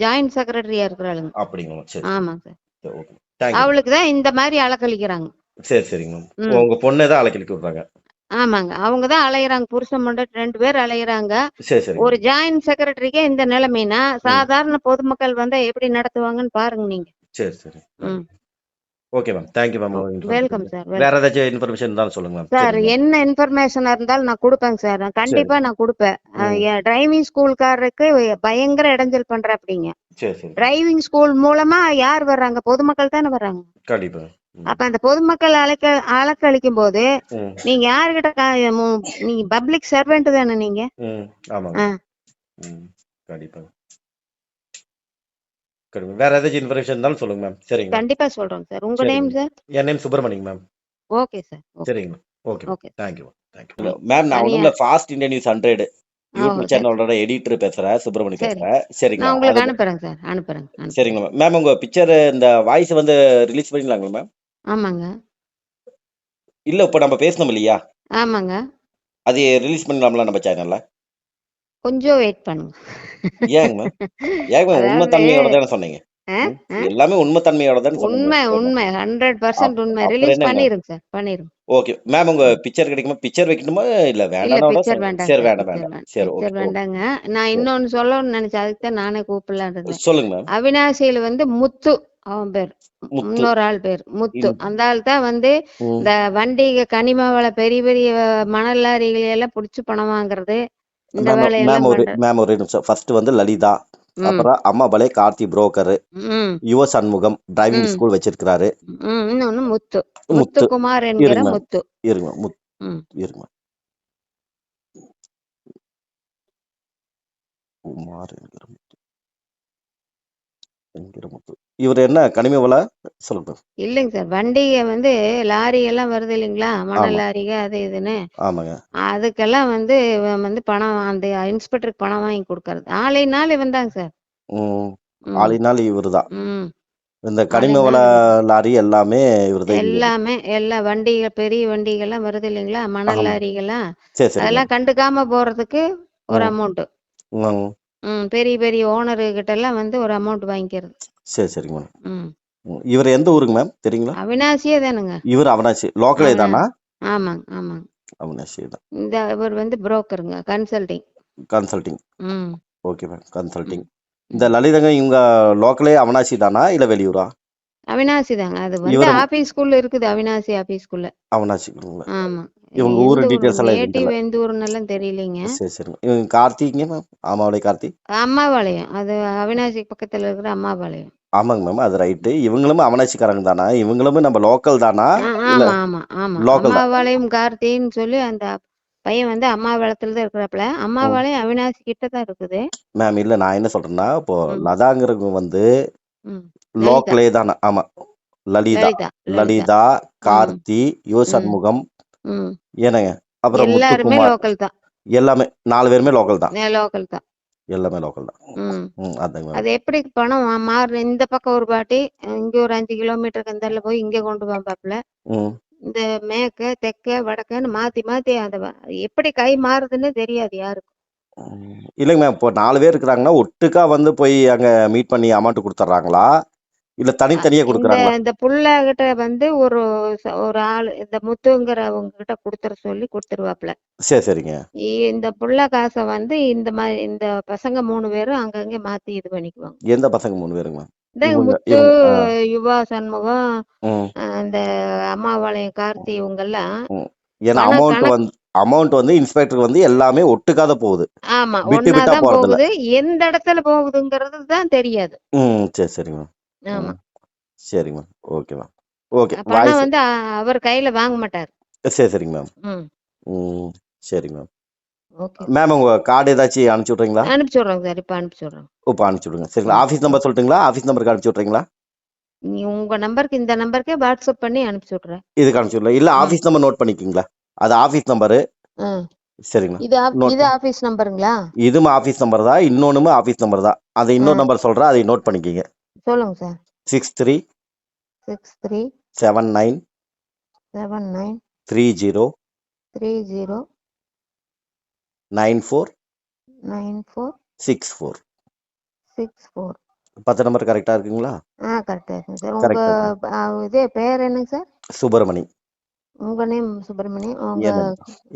ஜாயிண்ட் செக்ரட்டரியா இருக்கிறாளுங்க. அப்படிங்களா? சரி சரி. ஆமாங்க சார். சரி, ஓகே. தேங்க்யூ. அவளுக்கு தான் இந்த மாதிரி அலக்களிக்கிறாங்க. சரி சரிங்க மேம். ம் உங்க பொண்ணை தான் அழைக்கி விடுறாங்க. ஆமாங்க. அவங்க தான் அலையிறாங்க. புருஷன் பொண்டாட்டி 2 பேர் அலையிறாங்க. சரி சரிங்க. ஒரு ஜாயிண்ட் செக்ரட்டரிக்கே இந்த நிலைமைனா ம் சாதாரண பொதுமக்கள் எப்படி நடத்துவாங்கன்னு பாருங்க நீங்க. சரி சரி. ம் okay ma'am. Thank you ma'am. Welcome sir, வேற வெல்கம் ஏதாச்சும் இன்ஃபர்மேஷன் இருந்தாலும் சொல்லுங்க மேம். சார். சரிங்களா? என்ன இன்ஃபர்மேஷனா இருந்தாலும் நான் கொடுப்பேங்க சார். நான் சரி. கண்டிப்பா நான் கொடுப்பேன். ம். என் டிரைவிங் ஸ்கூல்காரருக்கு பயங்கர இடைஞ்சல் பண்ற அப்படிங்க. சரி, சரி. டிரைவிங் ஸ்கூல் மூலமா யார் வர்றாங்க? பொதுமக்கள் தானே வர்றாங்க. கண்டிப்பா. ம். அப்ப அந்த பொதுமக்கள் அலக்களிக்கும் போது ம். நீங்க யாருகிட்ட நீங்க பப்ளிக் சர்வெண்ட் தானே நீங்க. ம். ஆமாங்க. ஆ. ம். கண்டிப்பா. கண்டிப்பா. வேற ஏதாச்சும் இன்ஃபர்மேஷன் இருந்தாலும் சொல்லுங்க மேம். சரிங்களா? கண்டிப்பா சொல்றோங்க சார். உங்க சரிங்க நேம் மேம். சார்? என் name Subramanian ma'am. Okay sir. Okay. சரிங்களா? Okay ma'am. Okay. Thank you ma'am. Thank you. Ma'am நான் தனியா ஒண்ணுமில்ல, ஃபாஸ்ட் இந்தியா நியூஸ் 100 யூடியூப் சரி. சேனலோட எடிட்டர் பேசுறேன். சுப்பிரமணி சரி. பேசுறேன். சரிங்களா? நான் உங்களுக்கு அது அனுப்புறேங்க சார். அனுப்புறேங்க. சரிங்களா மேம். மேம் உங்க பிக்சர் இந்த வாய்ஸ் வந்து ரிலீஸ் பண்ணிடலாங்களா மேம்? ஆமாங்க. இல்ல இப்ப நம்ம பேசணும் இல்லையா? ஆமாங்க. அது ரிலீஸ் பண்ணலாம்ல நம்ம சேனல்ல? கொஞ்சம் வெயிட் பண்ணுங்க. ஏங்க மேம்? ஏங்க மேம் உண்மை அதாவது தன்மையோட தானே சொன்னீங்க? ஆ, ம். ஆ, எல்லாமே உண்மை தன்மையோட தானே சொன்னீங்க. உண்மை ஏங்க மேம்? 100% உண்மை. அப்புறம் ரிலீஸ் என்னங்க மேம்? பண்ணிருங்க சார். பண்ணிருங்க. Okay ma'am. உங்க பிக்சர் கிடைக்குமா? பிக்சர் வைக்கணுமா? இல்ல இல்ல வேண்டாம்னா கூட பிக்சர் சொல்லுங்க. வேண்டாங்க சரி சார். வேண்டாம் பிக்சர் வேண்டாம். வேண்டாம். சரி ஓகே பிக்சர் ஓகே. வேண்டாங்க. நான் சரி. இன்னொன்னு சொல்லணும்னு நினைச்சேன். அதுக்கு தான் நானே கூப்பிடலான்னு இருந்தேன். சொல்லுங்க மேம். அவினாசியில முத்து அவன் பேர். முத்து. இன்னொரு ஆள் பேர் முத்து. இன் அந்த ஆள் தான் ம். இந்த வண்டிக கனிம வள பெரிய பெரிய மணல் லாரிகளை எல்லாம் புடிச்சு பணம் வாங்குறது, இந்த மேம் வேலையெல்லாம் பண்றது. மேம் ஒரு நிமிஷம். ஃபர்ஸ்ட் வந்து லலிதா, ம். அப்புறம் அம்மாபாளைய கார்த்தி புரோக்கர், ம். யுவ சண்முகம் டிரைவிங் ம். ஸ்கூல் வச்சிருக்கிறாரு. இன்னொன்னு முத்து. முத்து. முத்துக்குமார் என்கிற இருங்க மேம். முத்து. இருங்க முத்து. ம். இருங்க மேம். குமார் என்கிற முத்து. இவர் என்ன கனிம வள சொல்லுங்க மேம். இல்லைங்க சார். வண்டிக லாரி எல்லாம் வருது இல்லைங்களா? மணல் ஆமா. லாரிக அது இதுன்னு. ஆமாங்க. அதுக்கெல்லாம் இவன் பணம் அந்த இன்ஸ்பெக்டருக்கு பணம் வாங்கி கொடுக்கறது. ஆளைனாள் இவன் தாங்க சார். ம். ம். ஆளினால் இவருதான். ம். இந்த கனிம வள ஆளைனாள் இவன். லாரி எல்லாமே இவர்தான் இயக்குது. எல்லாமே எல்லா பெரிய வண்டிகள்லாம் வருது இல்லைங்களா? மணல் ஆமா. லாரிகள்லாம். சரி சரிங்க. அதெல்லாம் கண்டுக்காம போறதுக்கு ஒரு ம். அமௌண்ட். ம். பெரிய பெரிய ஓனர் கிட்ட எல்லாம் ஒரு அமௌண்ட் வாங்கிக்கிறது. சரி சரிங்க மேம். ம். இவர் எந்த ஊருங்க மேம் தெரியுங்களா? அவினாசியே தானுங்க. இவர் அவனாசி லோக்கலே தானா? ஆமாங்க, ஆமாங்க. அவனாசி தான். இவர் புரோக்கருங்க. கன்சல்டிங். கன்சல்டிங். ம். Okay ma'am. கன்சல்டிங். ம். இந்த லலிதங்க இவங்க லோக்கலே அவனாசி தானா இல்ல வெளியூரா? அவினாசி தாங்க. அது இவரு ஆபீஸ்க்குள்ள இருக்குது. அவினாசி ஆபீஸ்க்குள்ள. அவனாசிங்களா? ஆமா. இவங்க ஊரு எந்த ஊர் டீடைல்ஸ் எல்லாம் எதுவும் நேட்டிவ் தெரியல. எந்த ஊருன்னெல்லாம் தெரியலைங்க. சரி சரிங்க. இவங்க கார்த்திங்க மேம். ஆமாவளை கார்த்தி. அம்மாபாளையம். அது அவினாசி பக்கத்துல இருக்கிற அம்மாபாளையம். ஆமாங்க மேம். அது ரைட்டு. இவங்களும் அவனாசிக்காரங்க தானா? இவங்களும் நம்ம லோக்கல் தானா? இல்ல ஆமா, ஆமா, ஆமா. லோக்கல் தான். அம்மாபாளையம் கார்த்தின்னு சொல்லி அந்த பையன் அம்மாபாளையத்துல தான் இருக்கிறாப்புல. ம். அம்மாபாளையம் அவினாசி கிட்ட தான் இருக்குது. மேம் இல்ல நான் என்ன சொல்றேன்னா, இப்போ ம். லதாங்கிறவங்க வந்து ம். லலிதா. லோக்கலே தானா? ஆமா. லலிதா, லலிதா. லலிதா. லலிதா, ம். கார்த்தி, யுவ ம். சண்முகம், ம். ஏனுங்க அப்புறம் எல்லாருமே முத்துக்குமார் லோக்கல் தான். எல்லாமே 4 பேருமே லோக்கல் தான். லோக்கல் தான். எல்லாமே லோக்கல் தான். ம். அதாங்க மேம். அது எப்படி பணம் மாறு இந்த பக்கம் ஒரு பாட்டி, இங்க ஒரு 5 கிலோமீட்டருக்கு அந்தால போய் இங்க கொண்டு வாப்பாப்புல. ம். இந்த மேற்கு, தெற்கு, வடக்குன்னு மாத்தி மாத்தி எப்படி கை மாறுதுன்னு தெரியாது யாருக்கும். இல்லைங்க மேம். இப்போ 4 பேர் இருக்கிறாங்கன்னா, ஒட்டுக்கா வந்து போய் அங்க மீட் பண்ணி அமௌண்ட் குடுத்துர்றாங்களா? இல்ல தனித்தனியா இந்த குடுக்குறாங்களா? இந்த புள்ள கிட்ட ஒரு ஒரு ஆள் இந்த முத்துங்கிறவங்க கிட்ட குடுத்துற சொல்லி குடுத்துருவாப்புல. சரி, சரிங்க. இந்த புள்ள காச இந்த மாதிரி இந்த பசங்க 3 பேரும் அங்கங்க மாத்தி இது பண்ணிக்குவாங்க. எந்த பசங்க 3 பேருங்க மேம்? இந்த இவங்க முத்து, இவங்க யுவா சண்முகம், ம், இந்த அம்மாபாளையம் கார்த்தி இவங்கெல்லாம் ம். ஏன்னா கணக்கு. அமௌண்ட் வந்து இன்ஸ்பெக்டருக்கு வந்து எல்லாமே ஒட்டுக்கா தான் போகுது. ஆமா. விட்டு விட்டா ஒண்ணாதான் போறதில்ல. போகுது. எந்த இடத்துல போகுதுங்கிறது தான் தெரியாது. சரி, சரிங்க மேம். ஆமா. சரிங்க மேம். Okay ma'am. ஓகே. பணம் வாய்ஸ் அவர் கையில வாங்க மாட்டாரு. சரி, சரிங்க மேம். ம். ம். சரிங்க மேம். ஓகே. மேம் உங்க கார்டு ஏதாச்சும் அனுப்பிச்சு விட்றீங்களா? அனுப்பிச்சு விடுறோங்க சார். இப்ப அனுப்பிச்சு விடுறோம். இப்ப அனுப்பிச்சு விடுங்க. சரிங்களா? ம். ஆஃபீஸ் நம்பர் சொல்லட்டுங்களா? ஆஃபீஸ் நம்பருக்கு அனுப்பிச்சு விட்றீங்களா? உங்க நம்பருக்கு இந்த நம்பருக்கே வாட்ஸ்அப் பண்ணி அனுப்பிச்சு விடுறேன். இதுக்கு அனுப்பிச்சு விடலாம். இல்ல ம். ஆஃபீஸ் நம்பர் நோட் பண்ணிக்கிங்களா? அது ஆஃபீஸ் நம்பரு. ம். சரிங்களா? இது நோட் ஆபீஸ் நம்பருங்களா? இதுவும் ஆஃபீஸ் நம்பர் தான். இன்னொன்னும் ஆஃபீஸ் நம்பர் தான். அது இன்னொரு நம்பர் சொல்றேன். அதை நோட் பண்ணிக்கிங்க. சொல்லுங்க சார். 63 63 79 79 30 30 94 94 64. 64. 10 நம்பர் கரெக்டா இருக்குங்களா? கரெக்டா இருக்குங்க சார். உங்க கரெக்டா. பேர் என்னங்க சார்? சுப்பிரமணி. உங்க நேம் சுப்பிரமணி.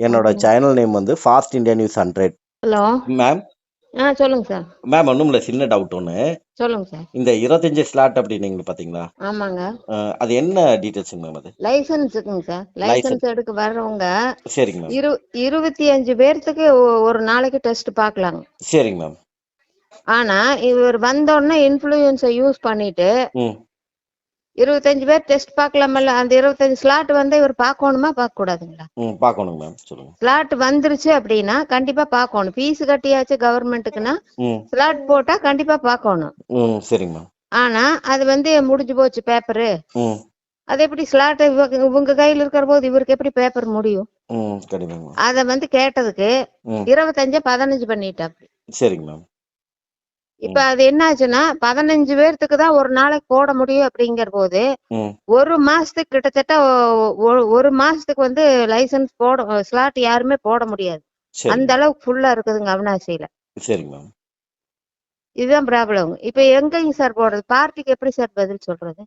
என்னோட சேனல் நேம் வந்து fast India news 100. Hello ma'am சொல்லுங்க சார். மேம் ஒன்றும் இல்லை, சின்ன டவுட் ஒன்று. சொல்லுங்க சார். இந்த 25 ஸ்லாட் அப்படின்னீங்க பார்த்தீங்களா? ஆமாங்க. அது என்ன டீட்டெயில்ஸுங்க மேம் அது? லைசன்ஸுக்குங்க சார். லைசன்ஸ் எடுக்க வர்றவங்க சரிங்க மேம். 25 பேர்த்துக்கு ஒரு நாளைக்கு டெஸ்ட் பார்க்கலாங்க. சரிங்க மேம். ஆனா இவர் வந்தோடனே இன்ஃப்ளூயன்ஸை யூஸ் பண்ணிட்டு ம் 25 பேர் டெஸ்ட் பார்க்கலாமல்ல, அந்த 25 ஸ்லாட் வந்து இவர் பார்க்கணுமா பார்க்க கூடாதுங்களா? ம் பார்க்கணுங்க மேம், சொல்லுங்க. ஸ்லாட் வந்துருச்சு அப்படின்னா கண்டிப்பா பார்க்கணும். ஃபீஸ் கட்டியாச்சு கவர்மெண்ட்டுக்குன்னா ம் ஸ்லாட் போட்டா கண்டிப்பா பார்க்கணும். ம் சரிங்க மேம். ஆனா அது வந்து முடிஞ்சு போச்சு பேப்பரு. ம் அது எப்படி ஸ்லாட் இவங்க கையில இருக்கிற போது இவருக்கு எப்படி பேப்பர் முடியும்? ம் கண்டிப்பாங்க மேம். அத வந்து கேட்டதுக்கு ம் 25 15 பண்ணிட்டாப்டி. சரிங்க மேம். இப்ப அது என்ன ஆச்சுன்னா 15 பேர்த்துக்கு தான் ஒரு நாளைக்கு போட முடியும் அப்படிங்கிற போது ம் ஒரு மாசத்துக்கு கிட்டத்தட்ட ஒரு மாசத்துக்கு வந்து லைசன்ஸ் போட ஸ்லாட் யாருமே போட முடியாது. சரி அந்த அளவுக்கு ஃபுல்லா இருக்குதுங்க அவினாசியில. சரிங்க மேம். இதுதான் ப்ராப்ளம். இப்ப எங்கேயும் சார் போடுறது? பார்ட்டிக்கு எப்படி சார் பதில் சொல்றது?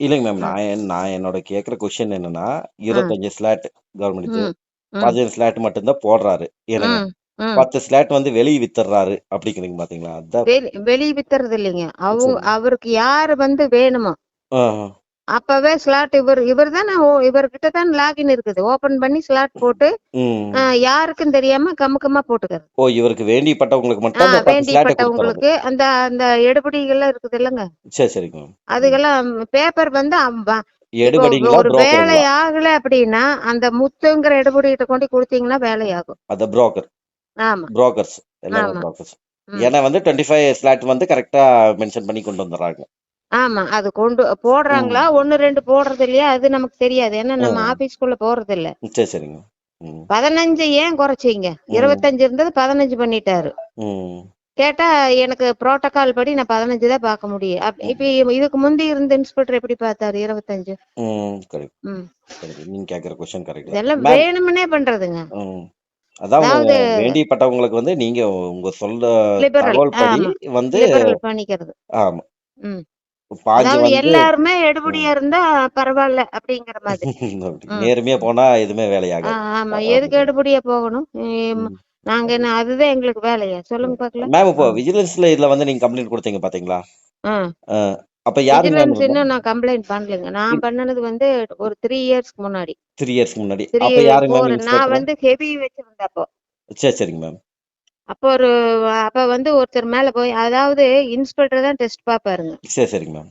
இல்லைங்க மேம், ம், நான் என்னோட கேட்குற கொஸ்டின் என்னன்னா, ம், 25 ஸ்லாட் கவர்மெண்ட் ம், ம், 15 ஸ்லாட் மட்டும்தான் போடுறாரு ஏனுங்க. ம், ம். 10 ஸ்லாட் வந்து வெளியே வித்துறாரு அப்படிங்கிறீங்க பாத்தீங்களா? அதான். வெளிய வித்துறது இல்லைங்க. சரி. அவருக்கு யாரு வந்து வேணுமோ ஆ, அப்பவே ஸ்லாட் இவர் தானே இவர்கிட்ட தான் லாகின் இருக்குது. ஓபன் பண்ணி ஸ்லாட் போட்டு ம். யாருக்கும் தெரியாம கமுக்கமா போட்டுக்கிறது. ஓ, இவருக்கு வேண்டிப்பட்டவங்களுக்கு மட்டும் அந்த 10 ஸ்லாட்டை கொடுத்துறாங்க. வேண்டிப்பட்டவங்களுக்கு அந்த அந்த எடுபடிகள்லாம் இருக்குது இல்லைங்க, சரி சரிங்க மேம். அதுக்கெல்லாம் பேப்பர் வந்து இப்போ எடுபடிங்களா ஒரு வேலை புரோக்கருங்களா? ஆகல அப்படின்னா அந்த முத்துங்கிற எடுபடி கிட்ட கொண்டு கொடுத்தீங்கன்னா வேலையாகும். அந்த புரோக்கர், ஆமா புரோக்கர்ஸ், எல்லாமே ஆமா. புரோக்கர்ஸ். ம். ஏன்னா வந்து 25 ஸ்லாட் வந்து கரெக்டா மென்ஷன் பண்ணி கொண்டு வந்துடுறாங்க. ஆமா அது கொண்டு ம் போடுறாங்களா 1 2 போடுறது இல்லையா அது நமக்கு தெரியாது. ஏன்னா நம்ம ம் ஆபீஸ்க்குள்ள போறது இல்ல. சரி சரிங்க. ம் 15 ஏன் குறைச்சிங்க? ம் 25 இருந்தது 15 பண்ணிட்டாரு. ம் கேட்டா எனக்கு புரோட்டோகால் படி நான் 15 தான் பார்க்க முடியும். ம் இப்ப இதுக்கு முந்தி இருந்த இன்ஸ்பெக்டர் எப்படி பார்த்தாரு 25? கரெக்ட் ம். கரெக்ட். நீங்க கேட்குற கொஸ்டின் கரெக்ட் தான் இதெல்லாம் மேம். வேணும்னே பண்றதுங்க. ம் அதான் அதாவது வேண்டிப்பட்டவங்களுக்கு வந்து நீங்க உங்க சொல்ல லிபரல். தகவல் படி ஆமா வந்து லிபரல் பண்ணிக்கிறது. ஆமா ம். பாஞ்சு அதாவது வந்து எல்லாருமே ம், எடுபடியா இருந்தா பரவாயில்ல அப்படிங்கிற மாதிரி. அப்படி ம். நேர்மையா போனா எதுவுமே வேலையாகாது. ஆமா எதுக்கு அப்படிதான். எடுபடியா போகணும்? ம். நாங்க என்ன அதுதான் எங்களுக்கு வேலையா? சொல்லுங்க பாக்கலாம். மேம் இப்போ விஜிலன்ஸ்ல இதுல வந்து நீங்க கம்ப்ளைண்ட் கொடுத்தீங்க பாத்தீங்களா? ஆ அஹ், அப்ப யாருங்க மேம் விஜிலன்ஸ் இருக்கும்? இன்னும் நான் கம்ப்ளைண்ட் பண்ணலைங்க. நான் பண்ணனது வந்து ஒரு 3 இயர்ஸ்க்கு முன்னாடி. 3 இயர்ஸ்க்கு முன்னாடி. 3 அப்ப யாருங்க மேம் 4 நான் இன்ஸ்பெக்டர்? வந்து ஹெவி வச்சிருந்தேன் அப்போ. சரி சரிங்க மேம். அப்போ அப்ப வந்து ஒருத்தர் மேல போய் அதாவது இன்ஸ்பெக்டர் தான் டெஸ்ட் பாப்பாருங்க. சரி சரிங்க மேம்.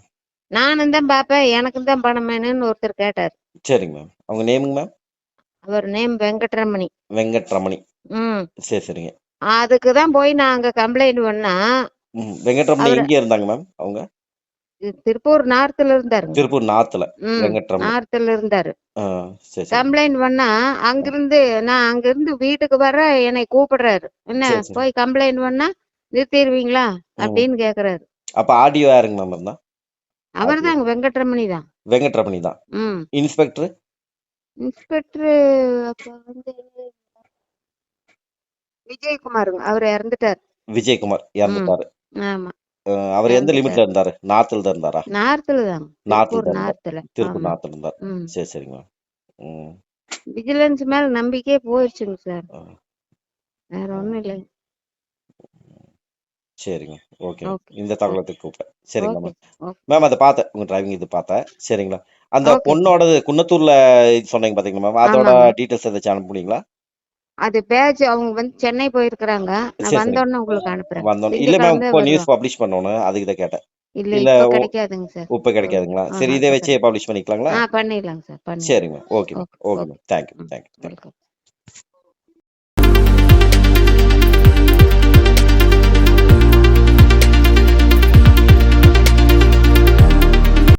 நானும் தான் பாப்பேன், எனக்கும் தான் பணம் வேணும்னு ஒருத்தர் கேட்டார். சரிங்க மேம். அவங்க நேமுங்க மேம்? அவர் நேம் வெங்கட்ரமணி. வெங்கட் ரமணி. ம். சரி சரிங்க. அதுக்கு தான் போய் நான் அங்க கம்ப்ளைண்ட் பண்ணா வெங்கட் ரமணி அவர் எங்க இருந்தாங்க மேம் அவங்க? திருப்பூர் நார்த்ல இருந்தாருங்க. திருப்பூர் நார்த்ல ம். வெங்கட் ரமணி. நார்த்ல இருந்தாரு. சரி சரி. கம்ப்ளைண்ட் பண்ணா நான் அங்கிருந்து வீட்டுக்கு வர என்னை கூப்பிடுறாரு. என்ன சரி சரி. போய் கம்ப்ளைண்ட் பண்ணா நிறுத்திடுவீங்களா ம். அப்படின்னு கேக்குறாரு. அப்ப ஆடியோ யாருங்க மேம் இருந்தா? அவர் ஆடியோ தாங்க வெங்கட்ரமணி தான். வெங்கட் ரமணி தான். ம். இன்ஸ்பெக்டர் இன்ஸ்பெக்டர் அப்ப வந்து விஜயகுமாருங்க. அவர் இறந்துட்டார். விஜயகுமார் ம். இறந்துட்டாரு. ஆமா அவர் எந்த இறந்துட்டார். லிமிட்ல இருந்தாரு? நார்த்ல தான் இருந்தாரா? நார்த்ல தாங்க. நார்த்ல திருப்பூர் தான் இருந்தார். நார்த்ல. திருப்பூர் ஆமா. நார்த்ல இருந்தார். ம். சரி சரிங்க மேம். ம் விஜிலன்ஸ் மேல நம்பிக்கையே போயிடுச்சுங்க சார். ஆ, வேற ஆ. ஒண்ணும் இல்லைங்க. சரிங்க. ஓகே. ஓகே இந்த ஓகே தகவலத்துக்கு கூப்பிட்டேன். சரிங்களா ஓகே மேம்? ஓகே மேம் அதை பார்த்தேன், உங்க டிரைவிங் இது பார்த்தேன். சரிங்களா? அந்த ஓகே சார். பொண்ணோடது குன்னத்தூர்ல இது சொன்னீங்க பாத்தீங்களா மேம்? அதோட ஆமாங்க. டீட்டெயில்ஸ் ஏதாச்சும் அனுப்புனீங்களா? அது பேட்ச் அவங்க வந்து சென்னை போயிருக்கிறாங்க. நான் சரி சரிங்க. வந்தோடனே உங்களுக்கு அனுப்புறேன். வந்தோன்னே இல்ல மேம், திங்கட்கிழமை இப்போ நியூஸ் வருவாங்க. பப்ளிஷ் பண்ணணும், அதுக்கு தான் கேட்டேன். இல்ல இல்ல இப்ப கிடைக்காதுங்க சார். இப்ப கிடைக்காதுங்களா? சரி, ஆஹா இதை இப்ப வச்சே கிடைக்காது. பப்ளிஷ் பண்ணிக்கலாங்களா? பண்ணிடலாங்க சார் பண்ணிடலாம். சரிங்க ma'am. Okay ma'am. Okay okay okay ma'am. Thank you ம் தேங்க்யூ. வெல்கம்.